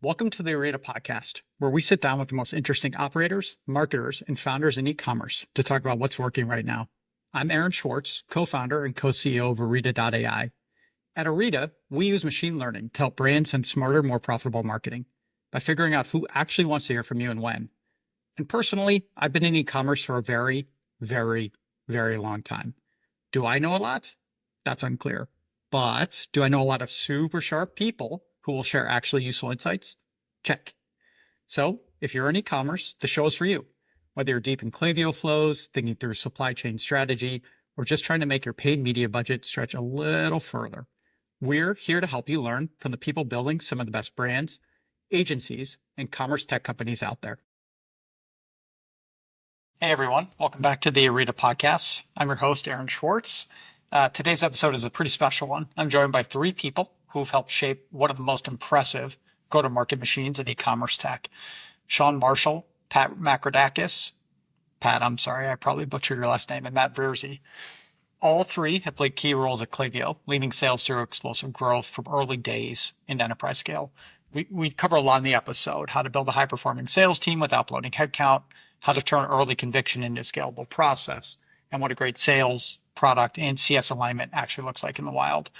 Welcome to the Orita Podcast, where we sit down with the most interesting operators, marketers, and founders in e-commerce to talk about what's working right now. I'm Aaron Schwartz, co-founder and co-CEO of Orita.ai. At Orita, we use machine learning to help brands send smarter, more profitable marketing by figuring out who actually wants to hear from you and when. And personally, I've been in e-commerce for a very, very, very long time. Do I know a lot? That's unclear. But do I know a lot of super sharp people who will share actually useful insights? Check. So if you're in e-commerce, the show is for you. Whether you're deep in Klaviyo flows, thinking through supply chain strategy, or just trying to make your paid media budget stretch a little further, we're here to help you learn from the people building some of the best brands, agencies, and commerce tech companies out there. Hey everyone, welcome back to the Orita Podcast. I'm your host, Aaron Schwartz. Today's episode is a pretty special one. I'm joined by three people who've helped shape one of the most impressive go-to-market machines in e-commerce tech. Sean Marshall, Pat Makridakis, Pat, I'm sorry, I probably butchered your last name, and Matt Virzi. All three have played key roles at Klaviyo, leading sales through explosive growth from early days into enterprise scale. We cover a lot in the episode: how to build a high-performing sales team without bloating headcount, how to turn early conviction into a scalable process, and what a great sales, product, and CS alignment actually looks like in the wild.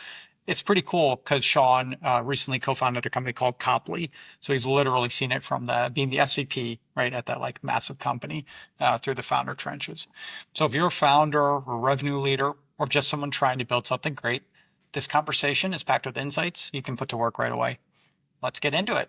It's pretty cool because Sean recently co-founded a company called Copley. So he's literally seen it from being the SVP, right, at that like massive company through the founder trenches. So if you're a founder or revenue leader or just someone trying to build something great, this conversation is packed with insights you can put to work right away. Let's get into it.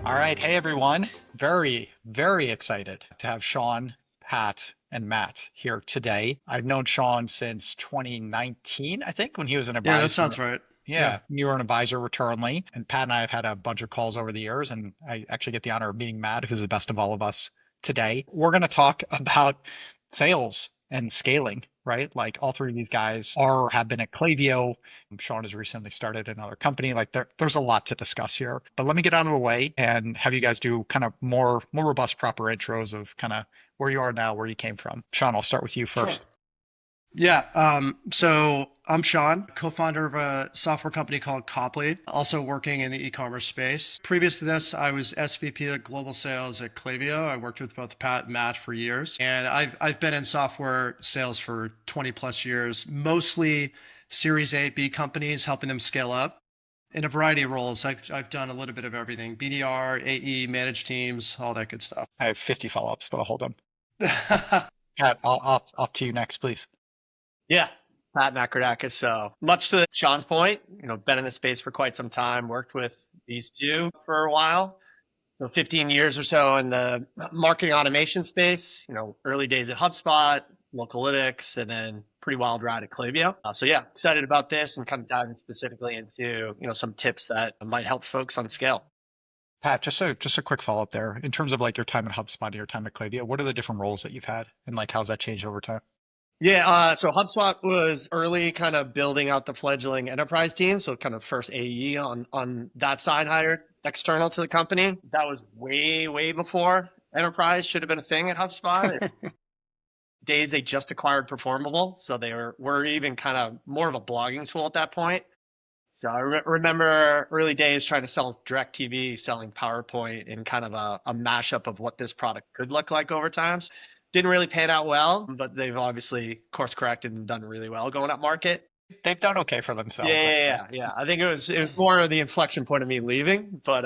All right. Hey, everyone. Very, very excited to have Sean, Pat, and Matt here today. I've known Sean since 2019, I think, when he was an advisor. Yeah, that sounds right. Yeah, you were an advisor returnly. And Pat and I have had a bunch of calls over the years, and I actually get the honor of meeting Matt, who's the best of all of us today. We're going to talk about sales and scaling, right? Like all three of these guys have been at Klaviyo. Sean has recently started another company. Like there's a lot to discuss here, but let me get out of the way and have you guys do kind of more robust, proper intros of kind of where you are now, where you came from. Sean, I'll start with you first. Sure. Yeah. So I'm Sean, co-founder of a software company called Copley, also working in the e-commerce space. Previous to this, I was SVP of global sales at Klaviyo. I worked with both Pat and Matt for years, and I've been in software sales for 20 plus years, mostly Series A, B companies, helping them scale up in a variety of roles. I've done a little bit of everything: BDR, AE, managed teams, all that good stuff. I have 50 follow-ups, but I'll hold them. Pat, off to you next, please. Yeah, Matt Makridakis. So much to Sean's point, been in the space for quite some time, worked with these two for a while. 15 years or so in the marketing automation space, early days at HubSpot, Localytics, and then pretty wild ride at Klaviyo. So yeah, excited about this and kind of diving specifically into, some tips that might help folks on scale. Pat, just a quick follow-up there. In terms of like your time at HubSpot and your time at Klaviyo, what are the different roles that you've had and like how's that changed over time? Yeah, so HubSpot was early kind of building out the fledgling enterprise team. So kind of first AE on that side hired external to the company. That was way, way before enterprise should have been a thing at HubSpot. Days they just acquired Performable. So they were even kind of more of a blogging tool at that point. So I remember early days trying to sell DirecTV, selling PowerPoint, and kind of a mashup of what this product could look like over time. Didn't really pan out well, but they've obviously course corrected and done really well going up market. They've done okay for themselves. Yeah. I think it was more of the inflection point of me leaving, but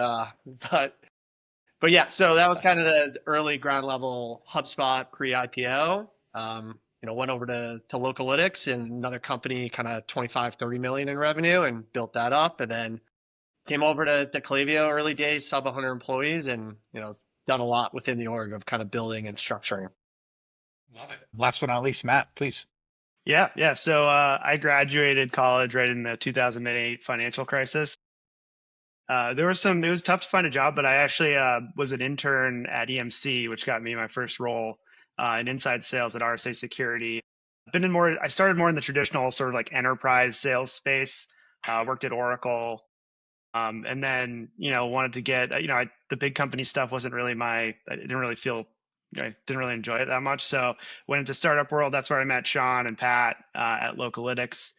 yeah. So that was kind of the early ground level HubSpot pre-IPO. Went over to Localytics and another company, kind of 25, 30 million in revenue, and built that up, and then came over to Klaviyo early days, sub 100 employees, and done a lot within the org of kind of building and structuring. Love it. Last but not least, Matt, please. Yeah. So I graduated college right in the 2008 financial crisis. It was tough to find a job, but I actually was an intern at EMC, which got me my first role in inside sales at RSA Security. I started more in the traditional sort of like enterprise sales space, worked at Oracle, and then, wanted to get, the big company stuff wasn't really I didn't really enjoy it that much. So went into startup world. That's where I met Sean and Pat at Localytics.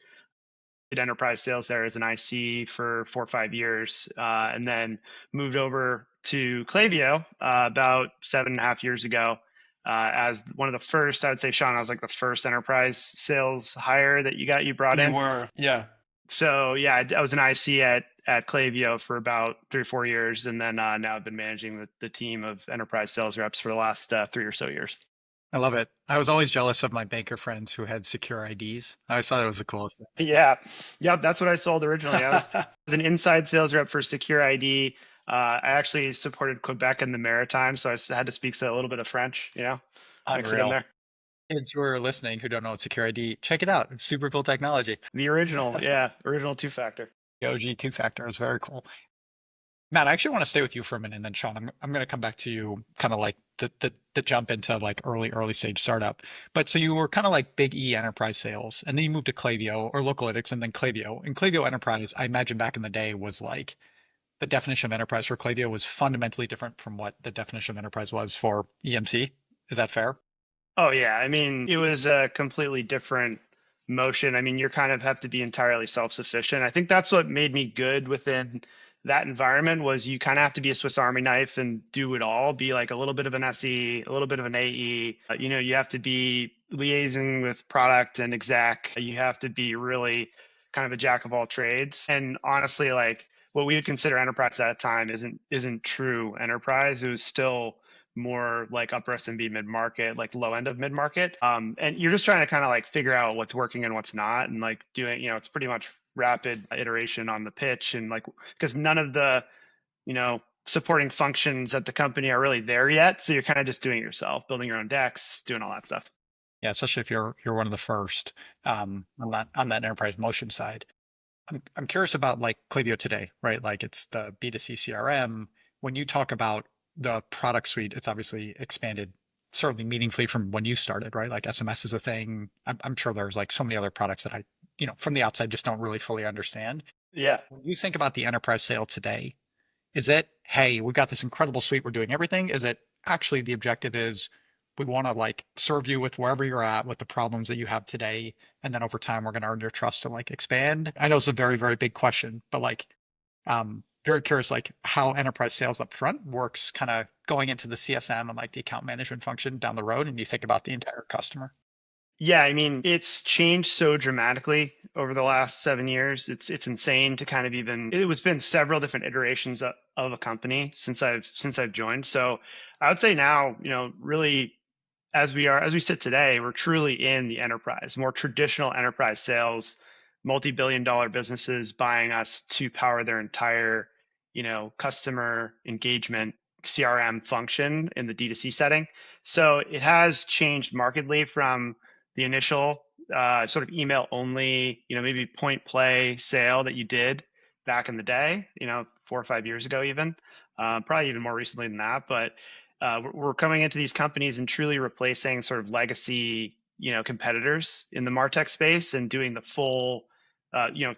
did enterprise sales there as an IC for 4 or 5 years, and then moved over to Klaviyo about 7.5 years ago. As one of the first, I would say, Sean, I was like the first enterprise sales hire that you brought You in. were, yeah. So yeah, I was an IC at Klaviyo for about 3 or 4 years, and then now I've been managing the team of enterprise sales reps for the last 3 or so years. I love it. I was always jealous of my banker friends who had secure IDs. I always thought it was the coolest thing. Yeah, that's what I sold originally. I was an inside sales rep for Secure ID. I actually supported Quebec and the Maritimes, so I had to speak a little bit of French, mix it in Unreal. there. Kids who are listening who don't know what secure ID, check it out. It's super cool technology. The original two-factor. The OG two-factor is very cool. Matt, I actually want to stay with you for a minute, and then Sean, I'm going to come back to you, kind of like the jump into like early stage startup. But so you were kind of like big E enterprise sales, and then you moved to Klaviyo or Localytics, and then Klaviyo. And Klaviyo Enterprise, I imagine back in the day was like the definition of enterprise for Klaviyo was fundamentally different from what the definition of enterprise was for EMC. Is that fair? Oh yeah, I mean it was a completely different motion. I mean you kind of have to be entirely self-sufficient. I think that's what made me good within that environment was you kind of have to be a Swiss Army knife and do it all, be like a little bit of an SE, a little bit of an AE. You have to be liaising with product and exec. You have to be really kind of a jack of all trades. And honestly, like what we would consider enterprise at that time isn't true enterprise. It was still more like upper SMB mid-market, like low end of mid-market. And you're just trying to kind of like figure out what's working and what's not. And like doing, it's pretty much rapid iteration on the pitch. And like, because none of the, supporting functions at the company are really there yet. So you're kind of just doing it yourself, building your own decks, doing all that stuff. Yeah, especially if you're one of the first on that enterprise motion side. I'm curious about like Klaviyo today, right? Like it's the B2C CRM. When you talk about the product suite, it's obviously expanded certainly meaningfully from when you started, right? Like SMS is a thing. I'm sure there's like so many other products that I, from the outside just don't really fully understand. Yeah. When you think about the enterprise sale today, is it, hey, we've got this incredible suite, we're doing everything? Is it actually the objective is we want to like serve you with wherever you're at with the problems that you have today, and then over time we're going to earn your trust to like expand? I know it's a very, very big question, but like very curious like how enterprise sales up front works, kind of going into the CSM and like the account management function down the road, and you think about the entire customer. Yeah, I mean, it's changed so dramatically over the last 7 years. It's insane to kind of it's been several different iterations of a company since I've joined. So I would say now, really as we sit today, we're truly in the enterprise, more traditional enterprise sales, multi-billion-dollar businesses buying us to power their entire, customer engagement CRM function in the D2C setting. So it has changed markedly from the initial sort of email only, maybe point play sale that you did back in the day, 4 or 5 years ago, even probably even more recently than that. But we're coming into these companies and truly replacing sort of legacy, competitors in the MarTech space and doing the full,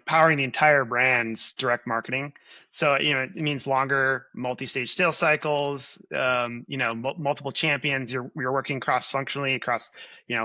powering the entire brand's direct marketing. So, it means longer multi-stage sales cycles, multiple champions. You're working cross-functionally across,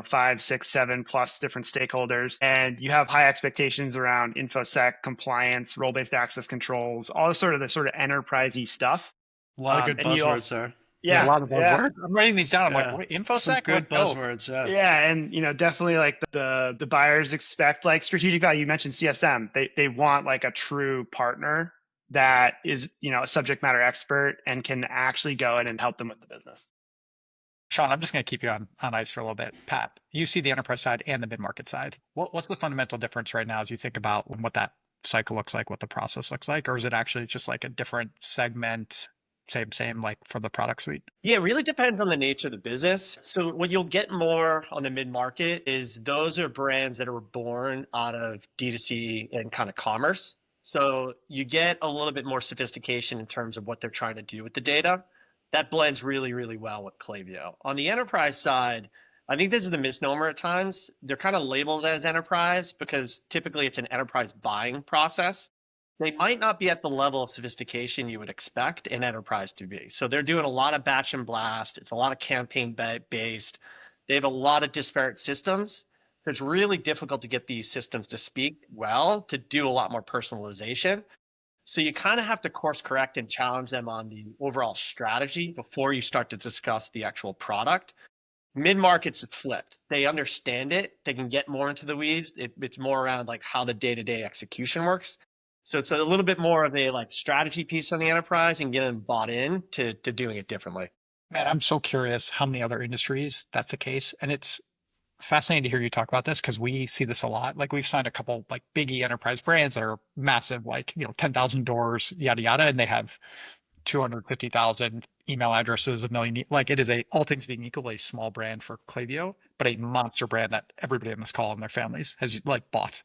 5, 6, 7 plus different stakeholders. And you have high expectations around InfoSec, compliance, role-based access controls, all the sort of enterprisey stuff. A lot of good buzzwords there. Yeah, a lot of buzzwords. I'm writing these down. I'm like, what, InfoSec? Some good buzzwords. Yeah, and definitely like the buyers expect like strategic value. You mentioned CSM. They want like a true partner that is a subject matter expert and can actually go in and help them with the business. Sean, I'm just going to keep you on ice for a little bit. Pat, you see the enterprise side and the mid-market side. What's the fundamental difference right now as you think about what that cycle looks like, what the process looks like, or is it actually just like a different segment? Same like for the product suite? Yeah, it really depends on the nature of the business. So what you'll get more on the mid-market is those are brands that are born out of D2C and kind of commerce. So you get a little bit more sophistication in terms of what they're trying to do with the data. That blends really, really well with Klaviyo. On the enterprise side, I think this is the misnomer at times. They're kind of labeled as enterprise because typically it's an enterprise buying process. They might not be at the level of sophistication you would expect an enterprise to be. So they're doing a lot of batch and blast. It's a lot of campaign based. They have a lot of disparate systems, It's really difficult to get these systems to speak well, to do a lot more personalization. So you kind of have to course correct and challenge them on the overall strategy before you start to discuss the actual product. Mid-markets, it's flipped. They understand it. They can get more into the weeds. It's more around like how the day-to-day execution works. So it's a little bit more of a like strategy piece on the enterprise and getting them bought in to doing it differently. Man, I'm so curious how many other industries that's the case. And it's fascinating to hear you talk about this because we see this a lot. Like we've signed a couple like biggie enterprise brands that are massive, like, 10,000 doors, yada, yada. And they have 250,000 email addresses, a million, like it is all things being equal, a small brand for Klaviyo, but a monster brand that everybody on this call and their families has like bought.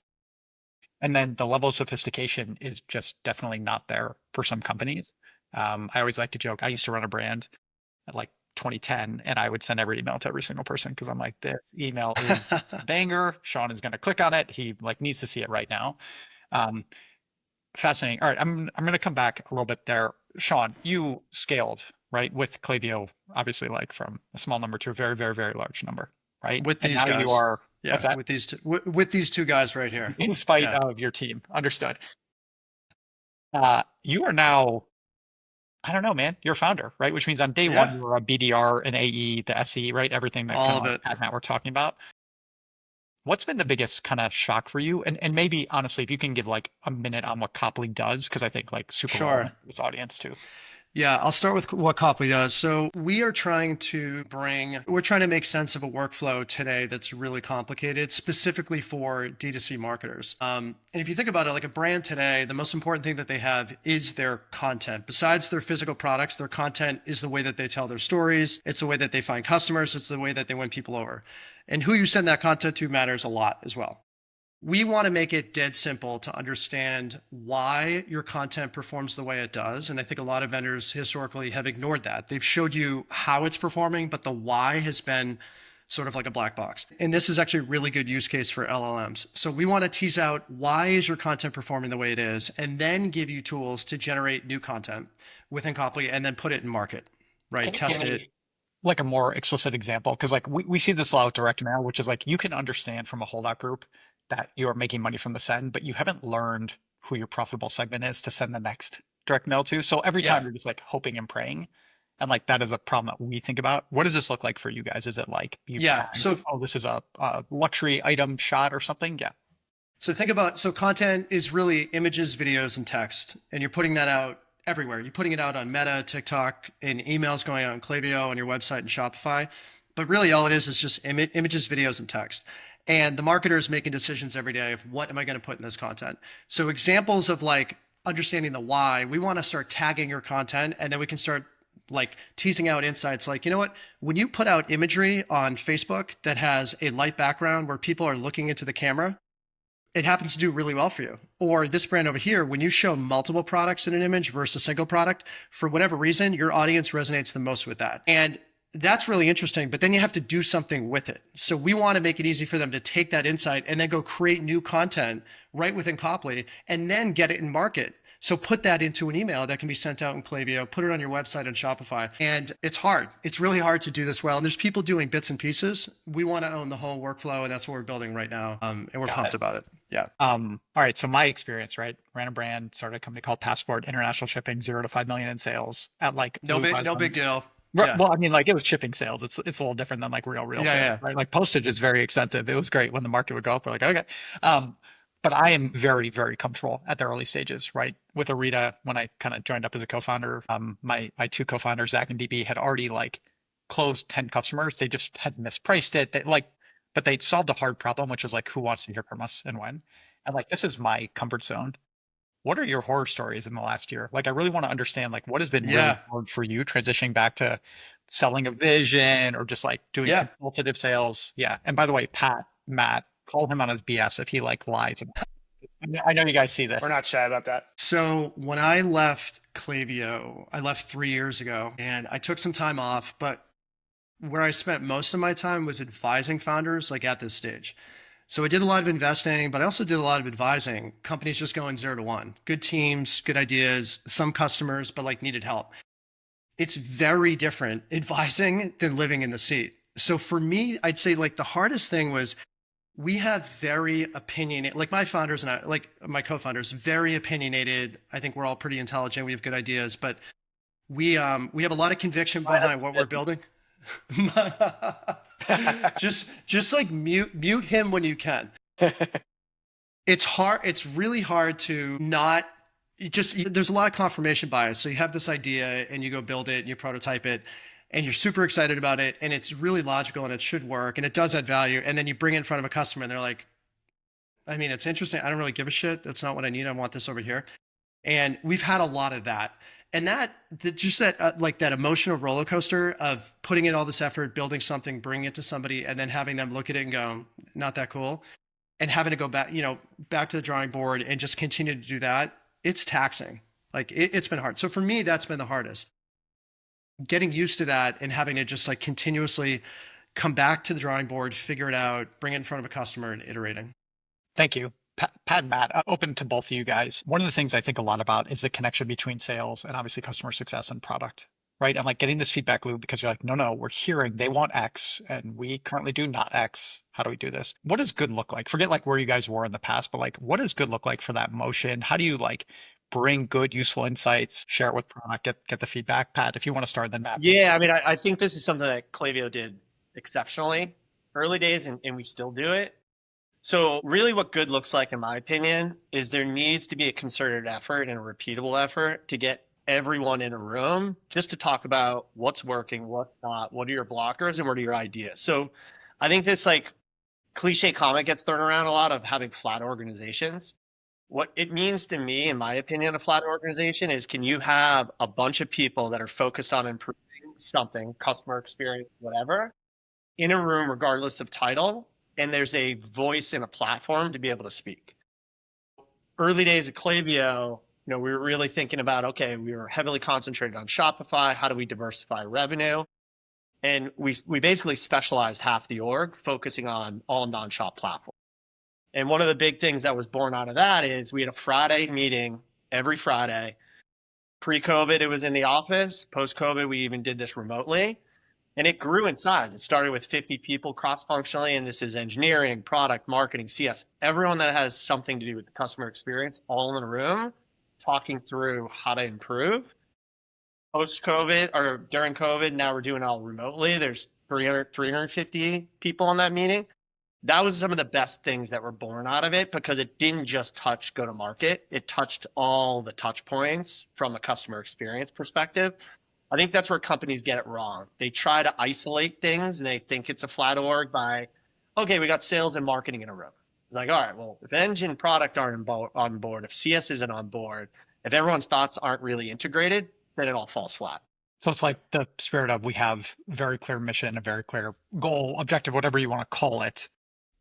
And then the level of sophistication is just definitely not there for some companies. I always like to joke, I used to run a brand at like 2010, and I would send every email to every single person because I'm like, this email is a banger. Sean is going to click on it. He like needs to see it right now. Fascinating. All right, I'm going to come back a little bit there. Sean, you scaled, right, with Klaviyo, obviously like from a small number to a very, very, very large number, right? With And these now guys. you are, Yeah, what's that? with these two guys right here. In spite Yeah. of your team. Understood. You are now, I don't know, man, you're a founder, right? Which means on day Yeah. one, you were a BDR, an AE, the SE, right? Everything that All kind of of it. Pat and Matt were talking about. What's been the biggest kind of shock for you? And maybe honestly, if you can give like a minute on what Copley does, because I think like super Sure. relevant to this audience too. Yeah, I'll start with what Copley does. So we're trying to make sense of a workflow today that's really complicated, specifically for D2C marketers. And if you think about it, like a brand today, the most important thing that they have is their content. Besides their physical products, their content is the way that they tell their stories. It's the way that they find customers. It's the way that they win people over. And who you send that content to matters a lot as well. We want to make it dead simple to understand why your content performs the way it does. And I think a lot of vendors historically have ignored that. They've showed you how it's performing, but the why has been sort of like a black box. And this is actually a really good use case for LLMs. So we want to tease out why is your content performing the way it is, and then give you tools to generate new content within Copley and then put it in market, right? Can you Test give it. me, like a more explicit example? Because like we see this a lot with direct mail, which is like you can understand from a holdout group that you are making money from the send, but you haven't learned who your profitable segment is to send the next direct mail to. So every time you're just like hoping and praying. And like that is a problem that we think about. What does this look like for you guys? Is it like you tagged, oh, this is a luxury item shot or something? Yeah. So think about, so content is really images, videos, and text, and you're putting that out everywhere. You're putting it out on Meta, TikTok, in emails going out on Klaviyo, on your website and Shopify. But really all it is just images, videos, and text. And the marketer is making decisions every day of what am I going to put in this content? So examples of like understanding the why, we want to start tagging your content, and then we can start like teasing out insights like, you know what, when you put out imagery on Facebook that has a light background where people are looking into the camera, it happens to do really well for you. Or this brand over here, when you show multiple products in an image versus a single product, for whatever reason, your audience resonates the most with that. And that's really interesting, but then you have to do something with it. So we want to make it easy for them to take that insight and then go create new content right within Copley and then get it in market. So put that into an email that can be sent out in Klaviyo, put it on your website on Shopify. And it's hard. It's really hard to do this well. And there's people doing bits and pieces. We want to own the whole workflow, and that's what we're building right now. And we're pumped about it. Yeah. All right. So my experience, right? Ran a brand, started a company called Passport, international shipping, 0 to 5 million in sales at like no big deal. Yeah. Well, I mean, like it was shipping sales. It's a little different than like real sales, right? Like postage is very expensive. It was great when the market would go up. We're like, okay. But I am very, very comfortable at the early stages, right? With Orita, when I kind of joined up as a co-founder, my two co-founders, Zach and DB, had already like closed 10 customers. They just had mispriced it. But they'd solved a hard problem, which was like, who wants to hear from us and when? And like, this is my comfort zone. What are your horror stories in the last year? Like, I really want to understand, like, what has been really hard for you transitioning back to selling a vision or just like doing consultative sales? Yeah. And by the way, Matt, call him on his BS if he like lies. I know you guys see this. We're not shy about that. So when I left Klaviyo, I left 3 years ago, and I took some time off, but where I spent most of my time was advising founders like at this stage. So I did a lot of investing, but I also did a lot of advising. Companies just going 0 to 1. Good teams, good ideas, some customers, but like needed help. It's very different advising than living in the seat. So for me, I'd say like the hardest thing was we have very opinionated, like my founders and I, like my co-founders, very opinionated. I think we're all pretty intelligent. We have good ideas, but we have a lot of conviction behind what we're building. just like mute him when you can. It's hard. It's really hard to not there's a lot of confirmation bias. So you have this idea and you go build it and you prototype it and you're super excited about it and it's really logical and it should work and it does add value. And then you bring it in front of a customer and they're like, I mean, it's interesting. I don't really give a shit. That's not what I need. I want this over here. And we've had a lot of that. And that emotional roller coaster of putting in all this effort, building something, bringing it to somebody, and then having them look at it and go, not that cool. And having to go back, back to the drawing board and just continue to do that. It's taxing. Like it's been hard. So for me, that's been the hardest. Getting used to that and having to just like continuously come back to the drawing board, figure it out, bring it in front of a customer and iterating. Thank you. Pat and Matt, open to both of you guys. One of the things I think a lot about is the connection between sales and obviously customer success and product, right? I'm like getting this feedback loop because you're like, no, we're hearing they want X and we currently do not X. How do we do this? What does good look like? Forget like where you guys were in the past, but like, what does good look like for that motion? How do you like bring good, useful insights, share it with product, get the feedback? Pat, if you want to start, then Matt. Yeah, I mean, I think this is something that Klaviyo did exceptionally early days and we still do it. So really what good looks like, in my opinion, is there needs to be a concerted effort and a repeatable effort to get everyone in a room just to talk about what's working, what's not, what are your blockers and what are your ideas. So I think this like cliche comment gets thrown around a lot of having flat organizations. What it means to me, in my opinion, a flat organization is, can you have a bunch of people that are focused on improving something, customer experience, whatever, in a room, regardless of title, and there's a voice and a platform to be able to speak. Early days of Klaviyo, we were really thinking about, okay, we were heavily concentrated on Shopify. How do we diversify revenue? And we basically specialized half the org, focusing on all non-shop platforms. And one of the big things that was born out of that is we had a Friday meeting every Friday. Pre-COVID, it was in the office. Post-COVID, we even did this remotely. And it grew in size. It started with 50 people cross-functionally, and this is engineering, product, marketing, CS, everyone that has something to do with the customer experience, all in a room, talking through how to improve. Post-COVID, or during COVID, now we're doing it all remotely. There's 350 people in that meeting. That was some of the best things that were born out of it because it didn't just touch go-to-market. It touched all the touch points from a customer experience perspective. I think that's where companies get it wrong. They try to isolate things and they think it's a flat org by, okay, we got sales and marketing in a room. It's like, all right, well, if engine product aren't on board, if CS isn't on board, if everyone's thoughts aren't really integrated, then it all falls flat. So it's like the spirit of we have very clear mission, a very clear goal, objective, whatever you want to call it,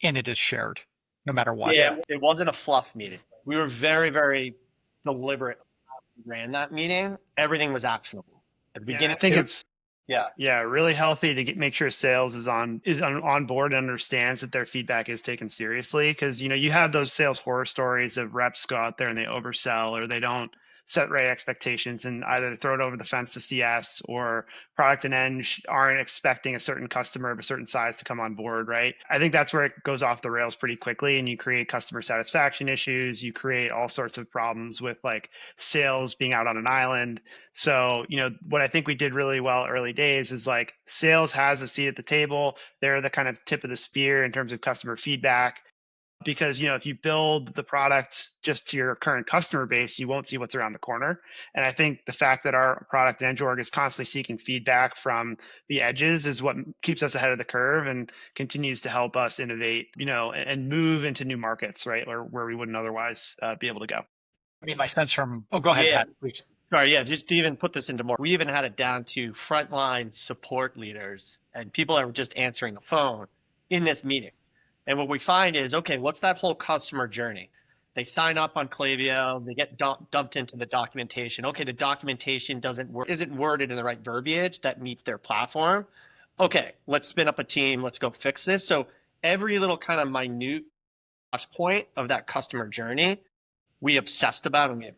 and it is shared no matter what. Yeah, it wasn't a fluff meeting. We were very, very deliberate how we ran that meeting. Everything was actionable. At the beginning, I think it's Yeah, really healthy to make sure sales is on board and understands that their feedback is taken seriously. Because you have those sales horror stories of reps go out there and they oversell or they don't set right expectations and either throw it over the fence to CS or product and eng aren't expecting a certain customer of a certain size to come on board, right? I think that's where it goes off the rails pretty quickly and you create customer satisfaction issues. You create all sorts of problems with like sales being out on an island. So, what I think we did really well early days is like sales has a seat at the table. They're the kind of tip of the spear in terms of customer feedback. Because, if you build the product just to your current customer base, you won't see what's around the corner. And I think the fact that our product and org is constantly seeking feedback from the edges is what keeps us ahead of the curve and continues to help us innovate, and move into new markets, right? Or where we wouldn't otherwise be able to go. I mean, my sense go ahead, Yeah. Pat, please. Sorry, yeah, just to even put this into more, we even had it down to frontline support leaders and people that were just answering the phone in this meeting. And what we find is, okay, what's that whole customer journey? They sign up on Klaviyo, they get dumped into the documentation. Okay, the documentation isn't worded in the right verbiage that meets their platform. Okay, let's spin up a team, let's go fix this. So every little kind of minute touch point of that customer journey, we obsessed about and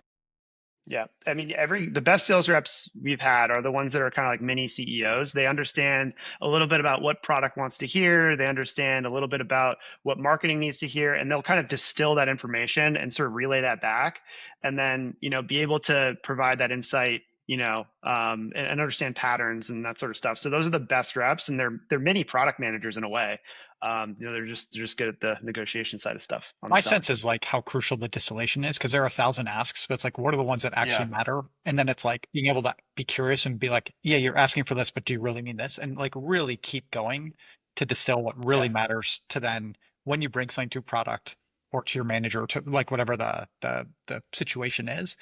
Yeah. I mean, the best sales reps we've had are the ones that are kind of like mini CEOs. They understand a little bit about what product wants to hear. They understand a little bit about what marketing needs to hear, and they'll kind of distill that information and sort of relay that back. And then, be able to provide that insight, and understand patterns and that sort of stuff. So those are the best reps, and they're mini product managers in a way. They're just good at the negotiation side of stuff. My sense is like how crucial the distillation is, because there are 1,000 asks, but it's like, what are the ones that actually matter? And then it's like being able to be curious and be like, yeah, you're asking for this, but do you really mean this? And like really keep going to distill what really matters to then when you bring something to a product or to your manager or to like whatever the situation is,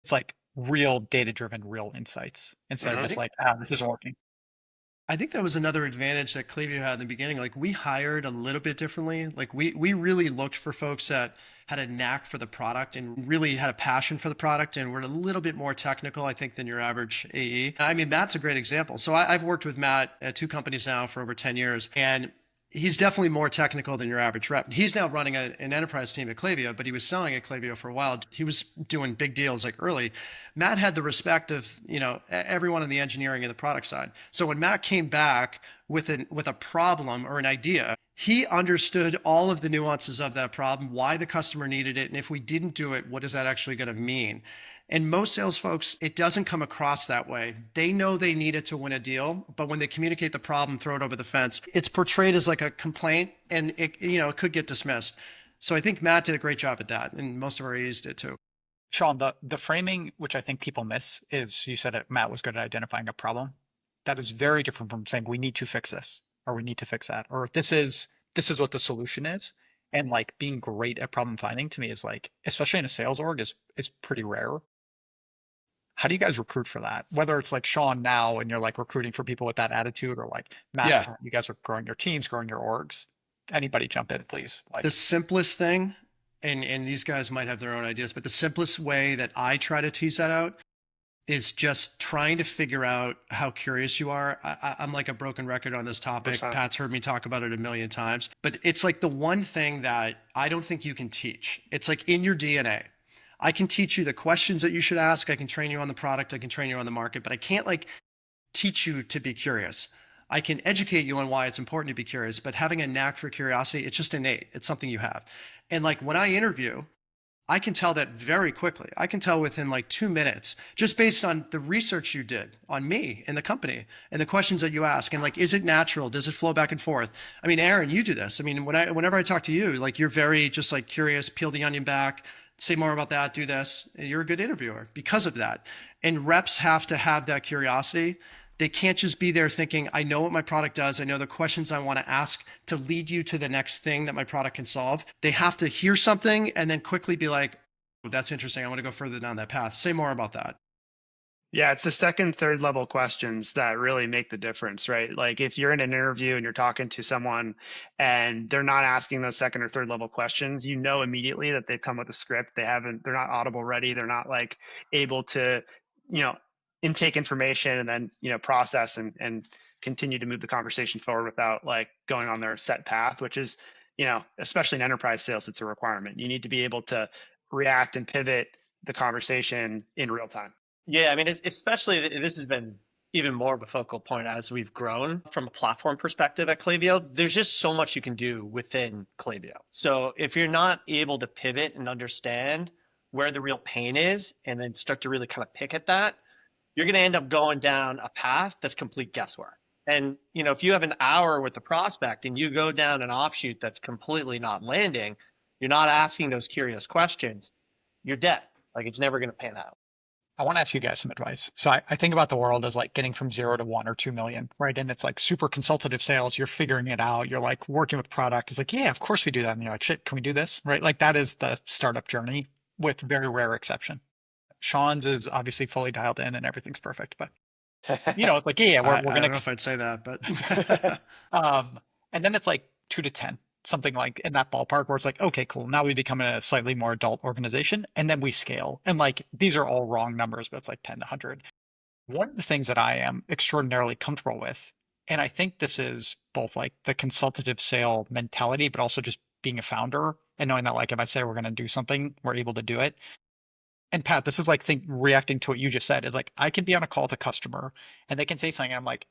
it's like real data driven, real insights instead of just like, this isn't working. I think that was another advantage that Klaviyo had in the beginning. Like we hired a little bit differently. Like we really looked for folks that had a knack for the product and really had a passion for the product and were a little bit more technical, I think, than your average AE. I mean, Matt's a great example. So I've worked with Matt at 2 companies now for over 10 years, and he's definitely more technical than your average rep. He's now running an enterprise team at Klaviyo, but he was selling at Klaviyo for a while. He was doing big deals like early. Matt had the respect of, everyone in the engineering and the product side. So when Matt came back with a problem or an idea, he understood all of the nuances of that problem, why the customer needed it, and if we didn't do it, what is that actually going to mean? And most sales folks, it doesn't come across that way. They know they need it to win a deal, but when they communicate the problem, throw it over the fence, it's portrayed as like a complaint, and it could get dismissed. So I think Matt did a great job at that, and most of our AEs did too. Sean, the framing, which I think people miss, is you said that Matt was good at identifying a problem. That is very different from saying we need to fix this or we need to fix that, or this is what the solution is. And like being great at problem finding to me is like, especially in a sales org, is pretty rare. How do you guys recruit for that? Whether it's like Sean now and you're like recruiting for people with that attitude, or like Matt, you guys are growing your teams, growing your orgs. Anybody jump in, please. The simplest thing, and these guys might have their own ideas, but the simplest way that I try to tease that out is just trying to figure out how curious you are. I'm like a broken record on this topic. 100%. Pat's heard me talk about it a million times, but it's like the one thing that I don't think you can teach. It's like in your DNA. I can teach you the questions that you should ask. I can train you on the product. I can train you on the market, but I can't like teach you to be curious. I can educate you on why it's important to be curious, but having a knack for curiosity, it's just innate. It's something you have. And like when I interview, I can tell that very quickly. I can tell within like 2 minutes, just based on the research you did on me and the company and the questions that you ask. And like, is it natural? Does it flow back and forth? I mean, Aaron, you do this. I mean, whenever I talk to you, like you're very just like curious, peel the onion back, say more about that, do this. And you're a good interviewer because of that. And reps have to have that curiosity. They can't just be there thinking, I know what my product does. I know the questions I want to ask to lead you to the next thing that my product can solve. They have to hear something and then quickly be like, oh, that's interesting. I want to go further down that path. Say more about that. Yeah, it's the second, third level questions that really make the difference, right? Like if you're in an interview and you're talking to someone and they're not asking those second or third level questions, you know immediately that they've come with a script. They're not audible ready. They're not like able to, intake information and then, process and continue to move the conversation forward without like going on their set path, which is, especially in enterprise sales, it's a requirement. You need to be able to react and pivot the conversation in real time. Yeah, I mean, especially this has been even more of a focal point as we've grown from a platform perspective at Klaviyo. There's just so much you can do within Klaviyo. So if you're not able to pivot and understand where the real pain is and then start to really kind of pick at that, you're going to end up going down a path that's complete guesswork. And, if you have an hour with the prospect and you go down an offshoot that's completely not landing, you're not asking those curious questions, you're dead. Like it's never going to pan out. I want to ask you guys some advice. So I think about the world as like getting from 0 to 1 or 2 million, right? And it's like super consultative sales. You're figuring it out. You're like working with product. It's like, yeah, of course we do that. And you're like, shit, can we do this? Right? Like that is the startup journey with very rare exception. Sean's is obviously fully dialed in and everything's perfect, but it's like, yeah, we're going to. I don't know if I'd say that, but. And then it's like 2 to 10. Something like in that ballpark where it's like, okay, cool. Now we become a slightly more adult organization and then we scale. And like, these are all wrong numbers, but it's like 10 to 100. One of the things that I am extraordinarily comfortable with, and I think this is both like the consultative sale mentality, but also just being a founder and knowing that like, if I say we're going to do something, we're able to do it. and Pat, this is like reacting to what you just said is like, I can be on a call with a customer and they can say something and I'm like,